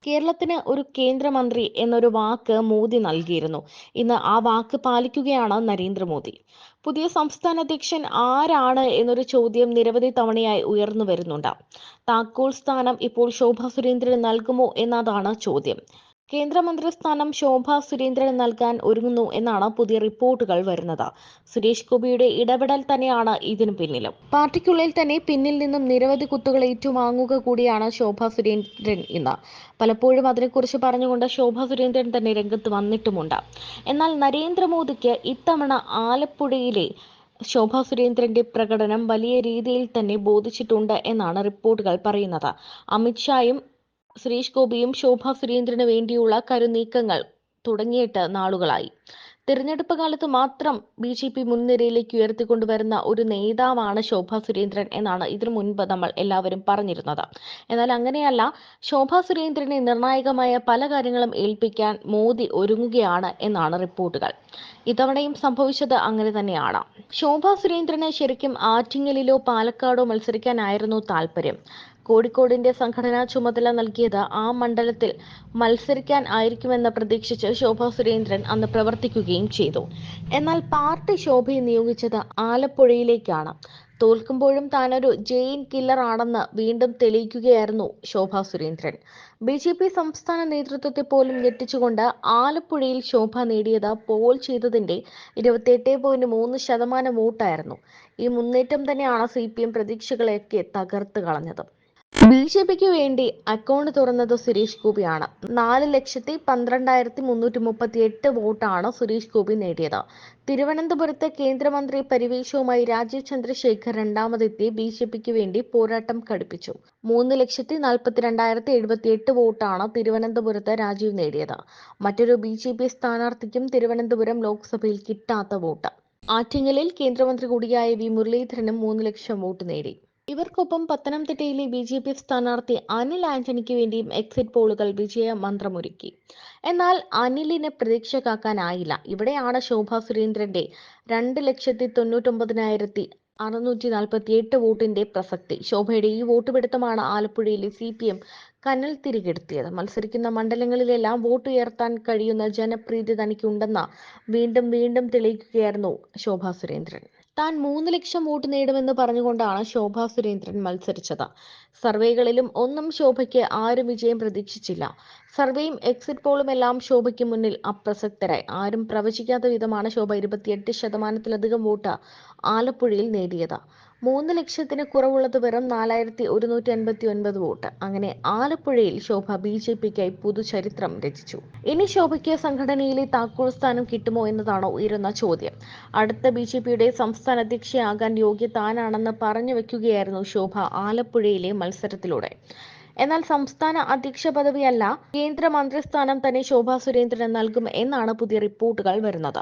കേരളത്തിന് ഒരു കേന്ദ്രമന്ത്രി എന്നൊരു വാക്ക് മോദി നൽകിയിരുന്നു. ഇന്ന് ആ വാക്ക് പാലിക്കുകയാണ് നരേന്ദ്രമോദി. പുതിയ സംസ്ഥാന അധ്യക്ഷൻ ആരാണ് എന്നൊരു ചോദ്യം നിരവധി തവണയായി ഉയർന്നു വരുന്നുണ്ട്. താക്കോൽ സ്ഥാനം ഇപ്പോൾ ശോഭാ സുരേന്ദ്രന് നൽകുമോ എന്നതാണ് ചോദ്യം. കേന്ദ്രമന്ത്രി സ്ഥാനം ശോഭാ സുരേന്ദ്രന് നൽകാൻ ഒരുങ്ങുന്നു എന്നാണ് പുതിയ റിപ്പോർട്ടുകൾ വരുന്നത്. സുരേഷ് ഗോപിയുടെ ഇടപെടൽ തന്നെയാണ് ഇതിനു പിന്നിലും. പാർട്ടിക്കുള്ളിൽ തന്നെ പിന്നിൽ നിന്നും നിരവധി കുത്തുകൾ ഏറ്റുവാങ്ങുക കൂടിയാണ് ശോഭാ സുരേന്ദ്രൻ ഇന്ന്. പലപ്പോഴും അതിനെക്കുറിച്ച് പറഞ്ഞുകൊണ്ട് ശോഭാ സുരേന്ദ്രൻ തന്നെ രംഗത്ത് വന്നിട്ടുമുണ്ട്. എന്നാൽ നരേന്ദ്രമോദിക്ക് ഇത്തവണ ആലപ്പുഴയിലെ ശോഭാ സുരേന്ദ്രന്റെ പ്രകടനം വലിയ രീതിയിൽ തന്നെ ബോധിച്ചിട്ടുണ്ട് എന്നാണ് റിപ്പോർട്ടുകൾ പറയുന്നത്. അമിത്ഷായും സുരേഷ് ഗോപിയും ശോഭാ സുരേന്ദ്രന് വേണ്ടിയുള്ള കരുനീക്കങ്ങൾ തുടങ്ങിയിട്ട് നാളുകളായി. തിരഞ്ഞെടുപ്പ് കാലത്ത് മാത്രം BJP മുൻനിരയിലേക്ക് ഉയർത്തിക്കൊണ്ടുവരുന്ന ഒരു നേതാവാണ് ശോഭാ സുരേന്ദ്രൻ എന്നാണ് ഇതിനു മുൻപ് നമ്മൾ എല്ലാവരും പറഞ്ഞിരുന്നത്. എന്നാൽ അങ്ങനെയല്ല, ശോഭാ സുരേന്ദ്രനെ നിർണായകമായ പല കാര്യങ്ങളും ഏൽപ്പിക്കാൻ മോദി ഒരുങ്ങുകയാണ് എന്നാണ് റിപ്പോർട്ടുകൾ. ഇത്തവണയും സംഭവിച്ചത് അങ്ങനെ തന്നെയാണ്. ശോഭാ സുരേന്ദ്രന് ശരിക്കും ആറ്റിങ്ങലിലോ പാലക്കാടോ മത്സരിക്കാനായിരുന്നു താല്പര്യം. കോഴിക്കോടിന്റെ സംഘടനാ ചുമതല നൽകിയത് ആ മണ്ഡലത്തിൽ മത്സരിക്കാൻ ആയിരിക്കുമെന്ന് പ്രതീക്ഷിച്ച് ശോഭാ സുരേന്ദ്രൻ അന്ന് പ്രവർത്തിക്കുകയും ചെയ്തു. എന്നാൽ പാർട്ടി ശോഭയെ നിയോഗിച്ചത് ആലപ്പുഴയിലേക്കാണ്. തോൽക്കുമ്പോഴും താനൊരു ജെയിൻ കില്ലർ ആണെന്ന് വീണ്ടും തെളിയിക്കുകയായിരുന്നു ശോഭാ സുരേന്ദ്രൻ. BJP സംസ്ഥാന നേതൃത്വത്തെ പോലും ഞെട്ടിച്ചുകൊണ്ട് ആലപ്പുഴയിൽ ശോഭ നേടിയത് പോൾ ചെയ്തതിന്റെ 28.3% വോട്ടായിരുന്നു. ഈ മുന്നേറ്റം തന്നെയാണ് CPM പ്രതീക്ഷകളെയൊക്കെ തകർത്ത് കളഞ്ഞത്. BJPക്ക് വേണ്ടി അക്കൗണ്ട് തുറന്നത് സുരേഷ് ഗോപിയാണ്. 4,12,338 വോട്ടാണ് സുരേഷ് ഗോപി നേടിയത്. തിരുവനന്തപുരത്ത് കേന്ദ്രമന്ത്രി പരിവേഷവുമായി രാജീവ് ചന്ദ്രശേഖർ രണ്ടാമതെത്തി BJPക്ക് വേണ്ടി പോരാട്ടം കടുപ്പിച്ചു. 3,42,078 വോട്ടാണ് തിരുവനന്തപുരത്ത് രാജീവ് നേടിയത്. മറ്റൊരു BJP സ്ഥാനാർത്ഥിക്കും തിരുവനന്തപുരം ലോക്സഭയിൽ കിട്ടാത്ത വോട്ട്. ആറ്റിങ്ങലിൽ കേന്ദ്രമന്ത്രി കൂടിയായ V മുരളീധരനും 3 ലക്ഷം വോട്ട് നേടി. ഇവർക്കൊപ്പം പത്തനംതിട്ടയിലെ BJP സ്ഥാനാർത്ഥി അനിൽ ആന്റണിക്ക് വേണ്ടിയും എക്സിറ്റ് പോളുകൾ വിജയ മന്ത്രമൊരുക്കി. എന്നാൽ അനിലിന് പ്രതീക്ഷ കാക്കാനായില്ല. ഇവിടെയാണ് ശോഭാ സുരേന്ദ്രന്റെ 2,99,648 വോട്ടിന്റെ പ്രസക്തി. ശോഭയുടെ ഈ വോട്ട് പിടുത്തമാണ് ആലപ്പുഴയിലെ CPM കനൽ തിരികെടുത്തിയത്. മത്സരിക്കുന്ന മണ്ഡലങ്ങളിലെല്ലാം വോട്ട് ഉയർത്താൻ കഴിയുന്ന ജനപ്രീതി തനിക്കുണ്ടെന്ന് വീണ്ടും വീണ്ടും തെളിയിക്കുകയായിരുന്നു ശോഭാ സുരേന്ദ്രൻ. താൻ 3 ലക്ഷം വോട്ട് നേടുമെന്ന് പറഞ്ഞുകൊണ്ടാണ് ശോഭാ സുരേന്ദ്രൻ മത്സരിച്ചത്. സർവേകളിലും ഒന്നും ശോഭയ്ക്ക് ആരും വിജയം പ്രതീക്ഷിച്ചില്ല. സർവേയും എക്സിറ്റ് പോളുമെല്ലാം ശോഭയ്ക്ക് മുന്നിൽ അപ്രസക്തരായി. ആരും പ്രവചിക്കാത്ത വിധമാണ് ശോഭ 28% വോട്ട് ആലപ്പുഴയിൽ നേടിയത്. 3 ലക്ഷത്തിന് കുറവുള്ളത് വെറും 4,189 വോട്ട്. അങ്ങനെ ആലപ്പുഴയിൽ ശോഭ BJPക്കായി പുതുചരിത്രം രചിച്ചു. ഇനി ശോഭയ്ക്ക് സംഘടനയിലെ താക്കോൽ സ്ഥാനം കിട്ടുമോ എന്നതാണ് ഉയരുന്ന ചോദ്യം. അടുത്ത BJPയുടെ സംസ്ഥാന അധ്യക്ഷയാകാൻ യോഗ്യ താനാണെന്ന് പറഞ്ഞു വെക്കുകയായിരുന്നു ശോഭ ആലപ്പുഴയിലെ മത്സരത്തിലൂടെ. എന്നാൽ സംസ്ഥാന അധ്യക്ഷ പദവിയല്ല, കേന്ദ്രമന്ത്രിസ്ഥാനം തന്നെ ശോഭാ സുരേന്ദ്രന് നൽകും എന്നാണ് പുതിയ റിപ്പോർട്ടുകൾ വരുന്നത്.